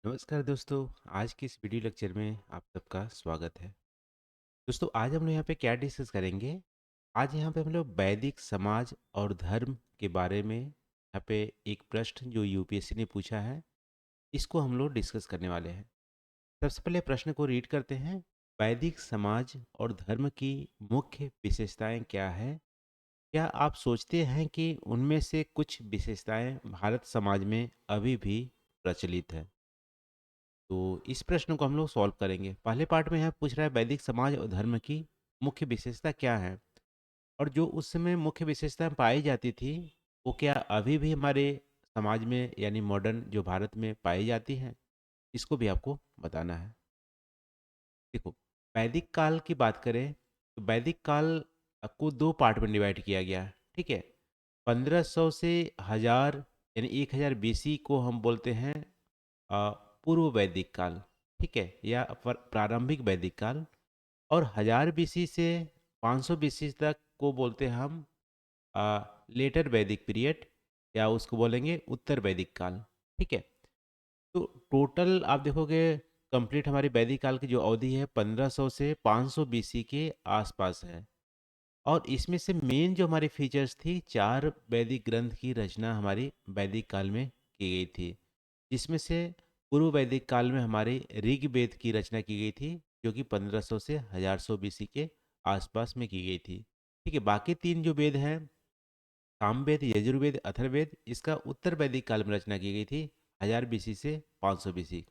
नमस्कार दोस्तों। आज की इस वीडियो लेक्चर में आप सबका स्वागत है। दोस्तों, आज हम लोग यहाँ पे क्या डिस्कस करेंगे। आज यहाँ पे हम लोग वैदिक समाज और धर्म के बारे में यहाँ पे एक प्रश्न जो यूपीएससी ने पूछा है, इसको हम लोग डिस्कस करने वाले हैं। सबसे पहले प्रश्न को रीड करते हैं। वैदिक समाज और धर्म की मुख्य विशेषताएं क्या है? क्या आप सोचते हैं कि उनमें से कुछ विशेषताएं भारत समाज में अभी भी प्रचलित है? तो इस प्रश्न को हम लोग सॉल्व करेंगे। पहले पार्ट में यहाँ पूछ रहा है वैदिक समाज और धर्म की मुख्य विशेषता क्या है, और जो उस समय मुख्य विशेषता पाई जाती थी वो क्या अभी भी हमारे समाज में यानी मॉडर्न जो भारत में पाई जाती है, इसको भी आपको बताना है। देखो, वैदिक काल की बात करें तो वैदिक काल को दो पार्ट में डिवाइड किया गया है। ठीक है। 1500 से 1000 यानी 1000 बीसी को हम बोलते हैं अ, पूर्व वैदिक काल। ठीक है, या प्रारंभिक वैदिक काल। और 1000 बीसी से 500 बीसी तक को बोलते हैं हम लेटर वैदिक पीरियड, या उसको बोलेंगे उत्तर वैदिक काल। ठीक है। तो टोटल आप देखोगे कंप्लीट हमारी वैदिक काल की जो अवधि है 1500 से 500 बीसी के आसपास है। और इसमें से मेन जो हमारी फीचर्स थी, चार वैदिक ग्रंथ की रचना हमारी वैदिक काल में की गई थी, जिसमें से पूर्व वैदिक काल में हमारे ऋग्वेद की रचना की गई थी, जो कि 1500 से 1000 बीसी के आसपास में की गई थी। ठीक है। बाकी तीन जो वेद हैं, सामवेद, यजुर्वेद, अथर्ववेद, इसका उत्तर वैदिक काल में रचना की गई थी 1000 बीसी से 500 बीसी।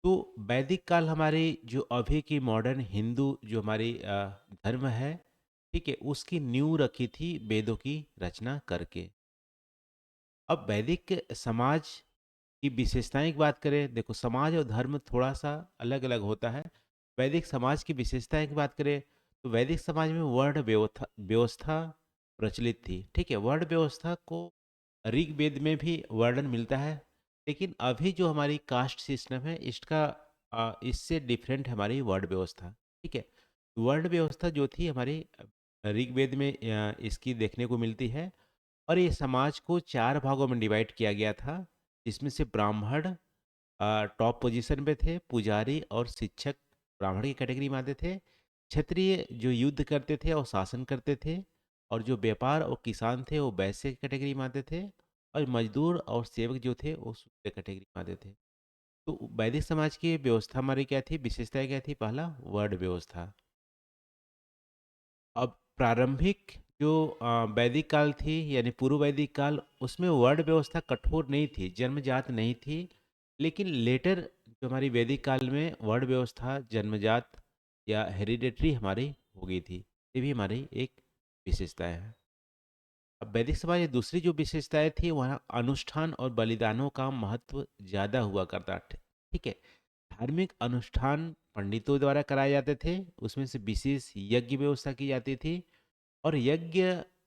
तो वैदिक काल हमारी जो अभी की मॉडर्न हिंदू जो हमारी धर्म है, ठीक है, उसकी नींव रखी थी वेदों की रचना करके। अब वैदिक समाज की विशेषताएं की बात करें, देखो समाज और धर्म थोड़ा सा अलग अलग होता है। वैदिक समाज की विशेषताएं की बात करें तो वैदिक समाज में वर्ण व्यवस्था व्यवस्था प्रचलित थी। ठीक है, वर्ण व्यवस्था को ऋग्वेद में भी वर्णन मिलता है, लेकिन अभी जो हमारी कास्ट सिस्टम है इसका इससे डिफरेंट है हमारी वर्ण व्यवस्था। ठीक है। वर्ण व्यवस्था जो थी हमारी ऋग्वेद में इसकी देखने को मिलती है। और ये समाज को चार भागों में डिवाइड किया गया था, जिसमें से ब्राह्मण टॉप पोजीशन पे थे, पुजारी और शिक्षक ब्राह्मण की कैटेगरी में आते थे, क्षत्रिय जो युद्ध करते थे और शासन करते थे, और जो व्यापार और किसान थे वो वैश्य की कैटेगरी में आते थे, और मजदूर और सेवक जो थे वो शूद्र कैटेगरी में आते थे। तो वैदिक समाज की व्यवस्था हमारी क्या थी, विशेषताएं क्या थी? पहला, वर्ण व्यवस्था। अब प्रारंभिक जो वैदिक काल थी यानी पूर्व वैदिक काल, उसमें वर्ण व्यवस्था कठोर नहीं थी, जन्मजात नहीं थी। लेकिन लेटर जो हमारी वैदिक काल में वर्ण व्यवस्था जन्मजात या हेरिडेटरी हमारी हो गई थी। ये भी हमारी एक विशेषता है। अब वैदिक समाज की दूसरी जो विशेषताएं थी, वहाँ अनुष्ठान और बलिदानों का महत्व ज़्यादा हुआ करता था। ठीक है। धार्मिक अनुष्ठान पंडितों द्वारा कराए जाते थे, उसमें से विशेष यज्ञ व्यवस्था की जाती थी। और यज्ञ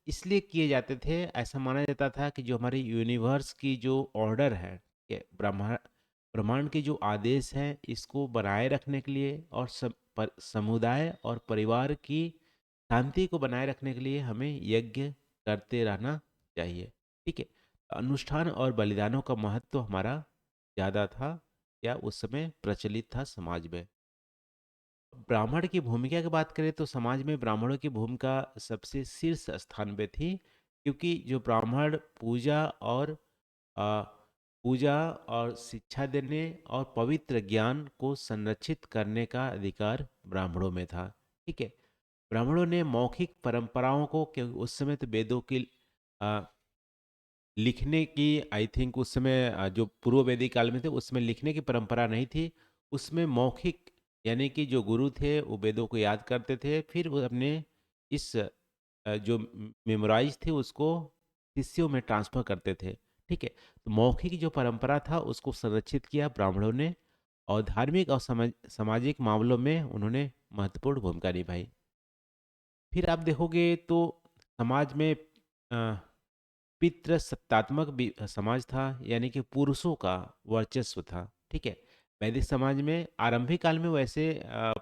इसलिए किए जाते थे, ऐसा माना जाता था कि जो हमारी यूनिवर्स की जो ऑर्डर है, ये ब्रह्मांड के जो आदेश हैं, इसको बनाए रखने के लिए और समुदाय और परिवार की शांति को बनाए रखने के लिए हमें यज्ञ करते रहना चाहिए। ठीक है। अनुष्ठान और बलिदानों का महत्व हमारा ज़्यादा था, या उस समय प्रचलित था समाज में। ब्राह्मण की भूमिका की बात करें तो समाज में ब्राह्मणों की भूमिका सबसे शीर्ष स्थान पे थी, क्योंकि जो ब्राह्मण आ, पूजा और शिक्षा देने और पवित्र ज्ञान को संरक्षित करने का अधिकार ब्राह्मणों में था। ठीक है। ब्राह्मणों ने मौखिक परंपराओं को, क्योंकि उस समय तो वेदों की आ, लिखने की, आई थिंक उस समय जो पूर्व वैदिक काल में थे उसमें लिखने की परंपरा नहीं थी। उसमें मौखिक यानी कि जो गुरु थे वो वेदों को याद करते थे, फिर वो अपने इस जो मेमोराइज थे उसको शिष्यों में ट्रांसफर करते थे। ठीक है। तो मौखिक जो परंपरा था उसको संरक्षित किया ब्राह्मणों ने, और धार्मिक और सामाजिक मामलों में उन्होंने महत्वपूर्ण भूमिका निभाई। फिर आप देखोगे तो समाज में पितृसत्तात्मक समाज था, यानी कि पुरुषों का वर्चस्व था। ठीक है। वैदिक समाज में आरंभिक काल में वैसे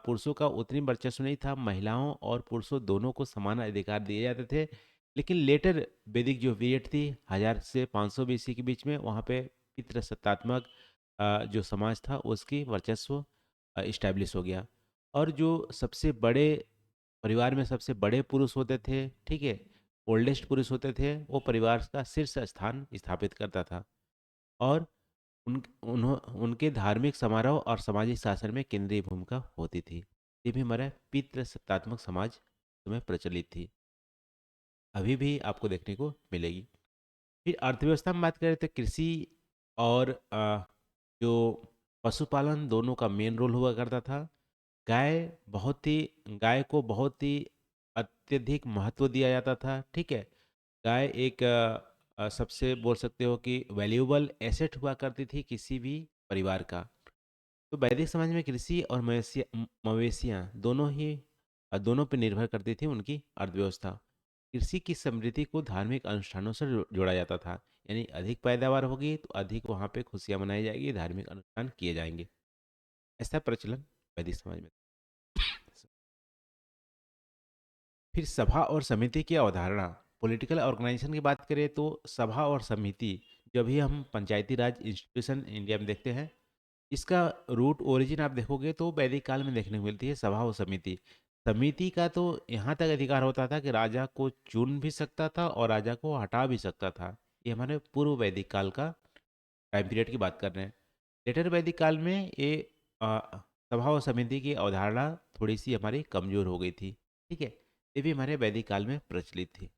पुरुषों का उतनी वर्चस्व नहीं था, महिलाओं और पुरुषों दोनों को समान अधिकार दिए जाते थे। लेकिन लेटर वैदिक जो पीरियड थी 1000 से 500 बीसी के बीच में, वहाँ पे पितृसत्तात्मक जो समाज था उसकी वर्चस्व इस्टेब्लिश हो गया। और जो सबसे बड़े परिवार में सबसे बड़े पुरुष होते थे, ठीक है, ओल्डेस्ट पुरुष होते थे, वो परिवार का शीर्ष स्थान स्थापित करता था। और उनके धार्मिक समारोह और सामाजिक शासन में केंद्रीय भूमिका होती थी। ये भी हमारा पितृसत्तात्मक समाज में प्रचलित थी, अभी भी आपको देखने को मिलेगी। फिर अर्थव्यवस्था में बात करें तो कृषि और जो पशुपालन दोनों का मेन रोल हुआ करता था। गाय बहुत ही गाय को बहुत ही अत्यधिक महत्व दिया जाता था, ठीक है। गाय एक सबसे बोल सकते हो कि वैल्यूएबल एसेट हुआ करती थी किसी भी परिवार का। तो वैदिक समाज में कृषि और मवेशियाँ दोनों पर निर्भर करती थी उनकी अर्थव्यवस्था। कृषि की समृद्धि को धार्मिक अनुष्ठानों से जोड़ा जाता था, यानी अधिक पैदावार होगी तो अधिक वहाँ पे खुशियाँ मनाई जाएगी, धार्मिक अनुष्ठान किए जाएंगे। ऐसा प्रचलन वैदिक समाज में था। फिर सभा और समिति की अवधारणा, पॉलिटिकल ऑर्गेनाइजेशन की बात करें तो सभा और समिति, जब भी हम पंचायती राज इंस्टीट्यूशन इंडिया में देखते हैं, इसका रूट ओरिजिन आप देखोगे तो वैदिक काल में देखने को मिलती है। सभा और समिति, समिति का तो यहाँ तक अधिकार होता था कि राजा को चुन भी सकता था और राजा को हटा भी सकता था। ये हमारे पूर्व वैदिक काल का टाइम पीरियड की बात कर रहे हैं। लेटर वैदिक काल में ये अ, सभा और समिति की अवधारणा थोड़ी सी हमारी कमजोर हो गई थी, ठीक है। ये भी हमारे वैदिक काल में प्रचलित थी।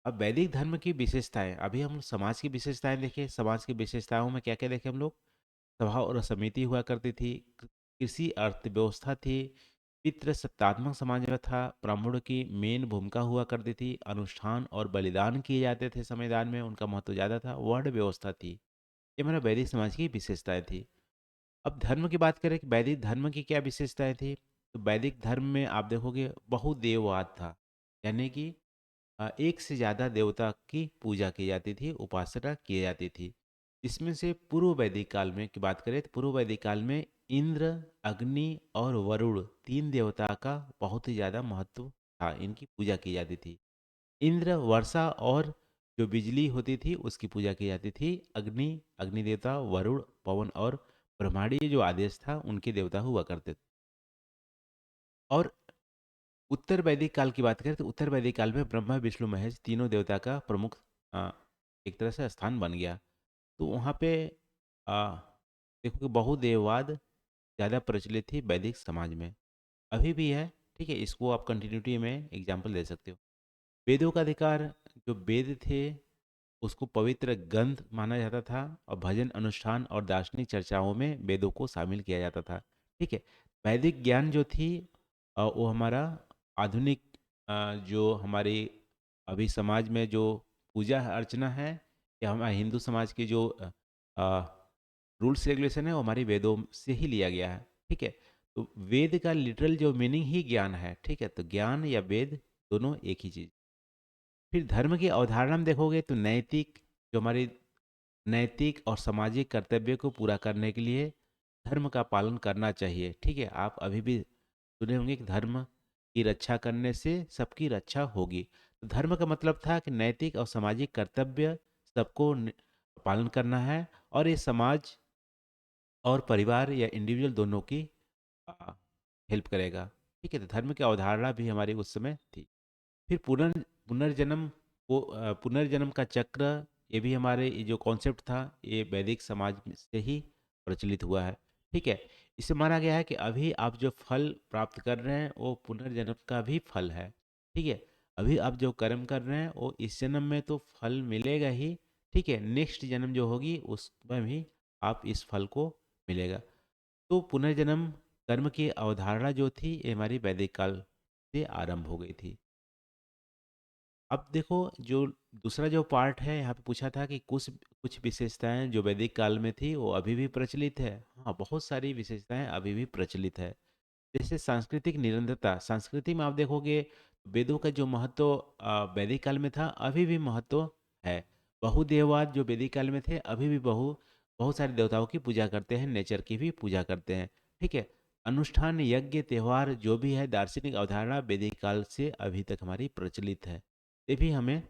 अब वैदिक धर्म की विशेषताएं, अभी हम समाज की विशेषताएं देखें। समाज की विशेषताओं में क्या क्या देखें हम लोग। सभा और समिति हुआ करती थी, कृषि अर्थव्यवस्था थी, पितृ सत्तात्मक समाज में था, ब्राह्मणों की मेन भूमिका हुआ करती थी, अनुष्ठान और बलिदान किए जाते थे संविधान में, उनका महत्व ज़्यादा था, वर्ण व्यवस्था थी। ये हमारा वैदिक समाज की विशेषताएं थी। अब धर्म की बात करें कि वैदिक धर्म की क्या विशेषताएं थी, तो वैदिक धर्म में आप देखोगे बहुदेववाद था, यानी कि एक से ज़्यादा देवता की पूजा की जाती थी, उपासना की जाती थी। इसमें से पूर्व वैदिक काल में की बात करें तो पूर्व वैदिक काल में इंद्र, अग्नि और वरुण, तीन देवता का बहुत ही ज़्यादा महत्व था, इनकी पूजा की जाती थी। इंद्र वर्षा और जो बिजली होती थी उसकी पूजा की जाती थी। अग्नि, अग्नि देवता, वरुण पवन और ब्रह्मांडीय जो आदेश था उनके देवता हुआ करते थे। और उत्तर वैदिक काल की बात करें तो उत्तर वैदिक काल में ब्रह्मा विष्णु महेश तीनों देवता का प्रमुख आ, एक तरह से स्थान बन गया। तो वहाँ पे आ, देखो कि बहुदेववाद ज़्यादा प्रचलित थी वैदिक समाज में, अभी भी है, ठीक है। इसको आप कंटिन्यूटी में एग्जाम्पल दे सकते हो। वेदों का अधिकार, जो वेद थे उसको पवित्र ग्रंथ माना जाता था, और भजन अनुष्ठान और दार्शनिक चर्चाओं में वेदों को शामिल किया जाता था, ठीक है। वैदिक ज्ञान जो थी वो हमारा आधुनिक जो हमारी अभी समाज में जो पूजा अर्चना है, या हमारे हिंदू समाज की जो रूल्स रेगुलेशन है, वो हमारी वेदों से ही लिया गया है, ठीक है। तो वेद का लिटरल जो मीनिंग ही ज्ञान है, ठीक है। तो ज्ञान या वेद दोनों एक ही चीज़। फिर धर्म की अवधारणा में देखोगे तो नैतिक, जो हमारी नैतिक और सामाजिक कर्तव्य को पूरा करने के लिए धर्म का पालन करना चाहिए, ठीक है। आप अभी भी सुने होंगे कि धर्म की रक्षा करने से सबकी रक्षा होगी। तो धर्म का मतलब था कि नैतिक और सामाजिक कर्तव्य सबको पालन करना है, और ये समाज और परिवार या इंडिविजुअल दोनों की हेल्प करेगा, ठीक है। तो धर्म की अवधारणा भी हमारी उस समय थी। फिर पुनर्जन्म पुनर्जन्म का चक्र, ये भी हमारे ये जो कॉन्सेप्ट था ये वैदिक समाज से ही प्रचलित हुआ है, ठीक है। इससे माना गया है कि अभी आप जो फल प्राप्त कर रहे हैं वो पुनर्जन्म का भी फल है, ठीक है। अभी आप जो कर्म कर रहे हैं वो इस जन्म में तो फल मिलेगा ही, ठीक है। नेक्स्ट जन्म जो होगी उसमें भी आप इस फल को मिलेगा। तो पुनर्जन्म कर्म की अवधारणा जो थी ये हमारी वैदिक काल से आरंभ हो गई थी। अब देखो, जो दूसरा जो पार्ट है यहाँ पे पूछा था कि कुछ कुछ विशेषताएं जो वैदिक काल में थी वो अभी भी प्रचलित है। हाँ, बहुत सारी विशेषताएं अभी भी प्रचलित है। जैसे सांस्कृतिक निरंतरता, संस्कृति में आप देखोगे वेदों का जो महत्व वैदिक काल में था अभी भी महत्व है। बहुदेववाद जो वैदिक काल में थे अभी भी बहुत सारे देवताओं की पूजा करते हैं, नेचर की भी पूजा करते हैं, ठीक है। अनुष्ठान, यज्ञ, त्योहार जो भी है, दार्शनिक अवधारणा वैदिक काल से अभी तक हमारी प्रचलित है। ये भी हमें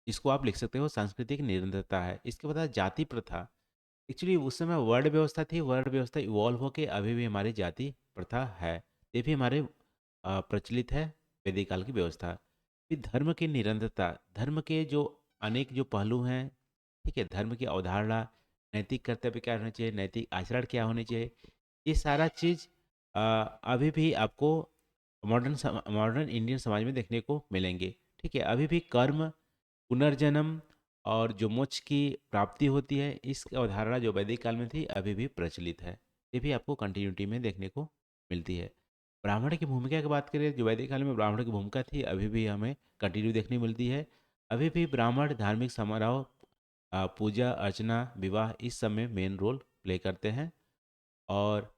इसको आप लिख सकते हो सांस्कृतिक निरंतरता है। इसके बाद जाति प्रथा, एक्चुअली उस समय वर्ण व्यवस्था थी, वर्ण व्यवस्था इवॉल्व होके अभी भी हमारी जाति प्रथा है, ये भी हमारे प्रचलित है वैदिक काल की व्यवस्था। फिर धर्म की निरंतरता, धर्म के जो अनेक जो पहलू हैं, ठीक है, धर्म की अवधारणा, नैतिक कर्तव्य क्या होना चाहिए, नैतिक आचरण क्या होने चाहिए, ये सारा चीज़ अभी भी आपको मॉडर्न इंडियन समाज में देखने को मिलेंगे। ठीक है, अभी भी कर्म, पुनर्जन्म और जो मोक्ष की प्राप्ति होती है, इस अवधारणा जो वैदिक काल में थी अभी भी प्रचलित है, ये भी आपको कंटिन्यूटी में देखने को मिलती है। ब्राह्मण की भूमिका की बात करें, जो वैदिक काल में ब्राह्मण की भूमिका थी अभी भी हमें कंटिन्यू देखने को मिलती है। अभी भी ब्राह्मण धार्मिक समारोह, पूजा अर्चना, विवाह, इस सब में मेन रोल प्ले करते हैं। और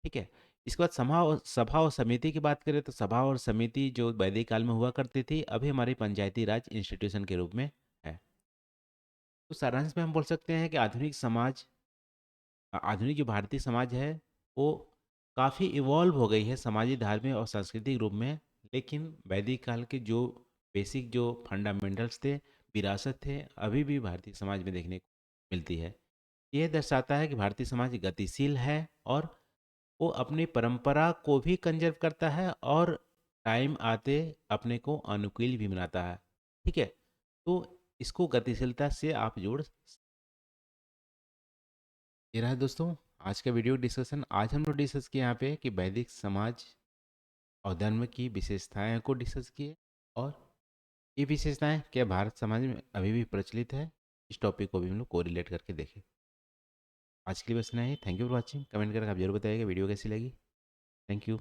ठीक है, इसके बाद सभा और समिति की बात करें तो सभा और समिति जो वैदिक काल में हुआ करती थी अभी हमारी पंचायती राज इंस्टीट्यूशन के रूप में है। तो सारांश में हम बोल सकते हैं कि आधुनिक समाज, आधुनिक जो भारतीय समाज है वो काफ़ी इवॉल्व हो गई है सामाजिक, धार्मिक और सांस्कृतिक रूप में, लेकिन वैदिक काल के जो बेसिक जो फंडामेंटल्स थे, विरासत थे, अभी भी भारतीय समाज में देखने को मिलती है। यह दर्शाता है कि भारतीय समाज गतिशील है और वो अपनी परंपरा को भी कंजर्व करता है और टाइम आते अपने को अनुकूल भी बनाता है। ठीक है, तो इसको गतिशीलता से आप जोड़। ये रहा दोस्तों आज का वीडियो डिस्कशन। आज हम लोग डिस्कस किए यहाँ पे कि वैदिक समाज और धर्म की विशेषताएं को डिस्कस किए, और ये विशेषताएं क्या भारत समाज में अभी भी प्रचलित है, इस टॉपिक को भी हम लोग को रिलेट करके देखें। आज के लिए बस इतना ही। Thank you for watching. Comment करके आप जरूर बताइएगा वीडियो कैसी लगी। Thank you.